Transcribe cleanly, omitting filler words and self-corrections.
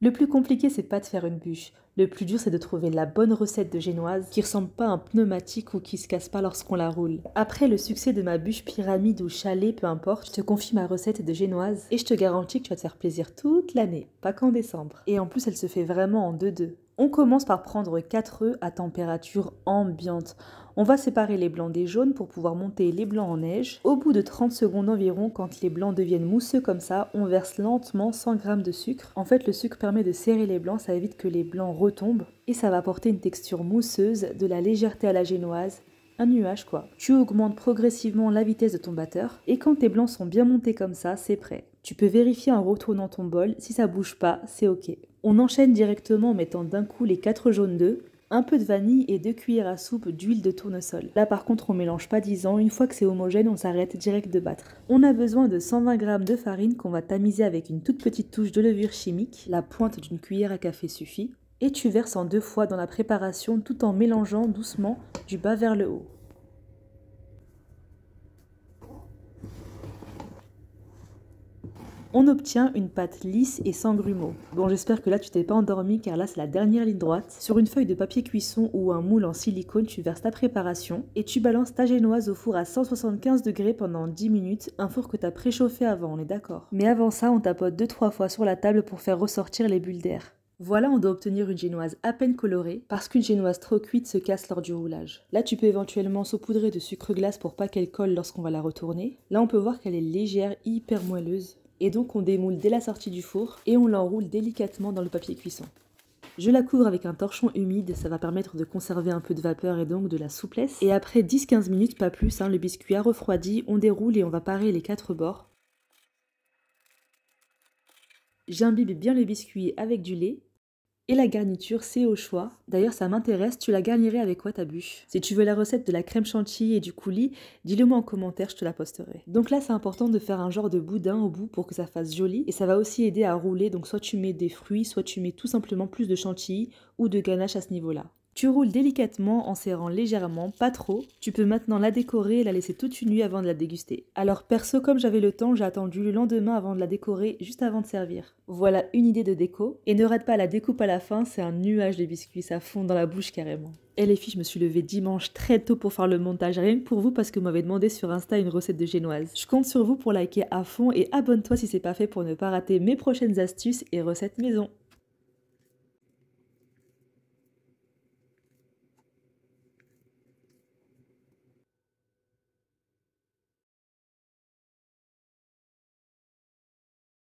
Le plus compliqué, c'est pas de faire une bûche. Le plus dur, c'est de trouver la bonne recette de génoise qui ressemble pas à un pneumatique ou qui se casse pas lorsqu'on la roule. Après le succès de ma bûche pyramide ou chalet, peu importe, je te confie ma recette de génoise et je te garantis que tu vas te faire plaisir toute l'année, pas qu'en décembre. Et en plus, elle se fait vraiment en 2-2. On commence par prendre 4 œufs à température ambiante. On va séparer les blancs des jaunes pour pouvoir monter les blancs en neige. Au bout de 30 secondes environ, quand les blancs deviennent mousseux comme ça, on verse lentement 100 g de sucre. En fait, le sucre permet de serrer les blancs, ça évite que les blancs retombent. Et ça va apporter une texture mousseuse, de la légèreté à la génoise. Un nuage quoi. Tu augmentes progressivement la vitesse de ton batteur. Et quand tes blancs sont bien montés comme ça, c'est prêt. Tu peux vérifier en retournant ton bol. Si ça bouge pas, c'est ok. On enchaîne directement en mettant d'un coup les 4 jaunes d'œufs, un peu de vanille et 2 cuillères à soupe d'huile de tournesol. Là par contre on mélange pas 10 ans, une fois que c'est homogène on s'arrête direct de battre. On a besoin de 120 g de farine qu'on va tamiser avec une toute petite touche de levure chimique, la pointe d'une cuillère à café suffit, et tu verses en 2 fois dans la préparation tout en mélangeant doucement du bas vers le haut. On obtient une pâte lisse et sans grumeaux. Bon, j'espère que là tu t'es pas endormi car là c'est la dernière ligne droite. Sur une feuille de papier cuisson ou un moule en silicone, tu verses ta préparation et tu balances ta génoise au four à 175 degrés pendant 10 minutes, un four que tu as préchauffé avant, on est d'accord. Mais avant ça, on tapote 2-3 fois sur la table pour faire ressortir les bulles d'air. Voilà, on doit obtenir une génoise à peine colorée, parce qu'une génoise trop cuite se casse lors du roulage. Là, tu peux éventuellement saupoudrer de sucre glace pour pas qu'elle colle lorsqu'on va la retourner. Là, on peut voir qu'elle est légère, hyper moelleuse. Et donc on démoule dès la sortie du four et on l'enroule délicatement dans le papier cuisson. Je la couvre avec un torchon humide, ça va permettre de conserver un peu de vapeur et donc de la souplesse. Et après 10-15 minutes, pas plus, le biscuit a refroidi, on déroule et on va parer les 4 bords. J'imbibe bien le biscuit avec du lait. Et la garniture, c'est au choix. D'ailleurs, ça m'intéresse, tu la garnirais avec quoi ta bûche? Si tu veux la recette de la crème chantilly et du coulis, dis-le moi en commentaire, je te la posterai. Donc là, c'est important de faire un genre de boudin au bout pour que ça fasse joli. Et ça va aussi aider à rouler, donc soit tu mets des fruits, soit tu mets tout simplement plus de chantilly ou de ganache à ce niveau-là. Tu roules délicatement en serrant légèrement, pas trop. Tu peux maintenant la décorer et la laisser toute une nuit avant de la déguster. Alors perso, comme j'avais le temps, j'ai attendu le lendemain avant de la décorer, juste avant de servir. Voilà une idée de déco. Et ne rate pas la découpe à la fin, c'est un nuage de biscuits, ça fond dans la bouche carrément. Et les filles, je me suis levée dimanche très tôt pour faire le montage, rien que pour vous parce que vous m'avez demandé sur Insta une recette de génoise. Je compte sur vous pour liker à fond et abonne-toi si c'est pas fait pour ne pas rater mes prochaines astuces et recettes maison.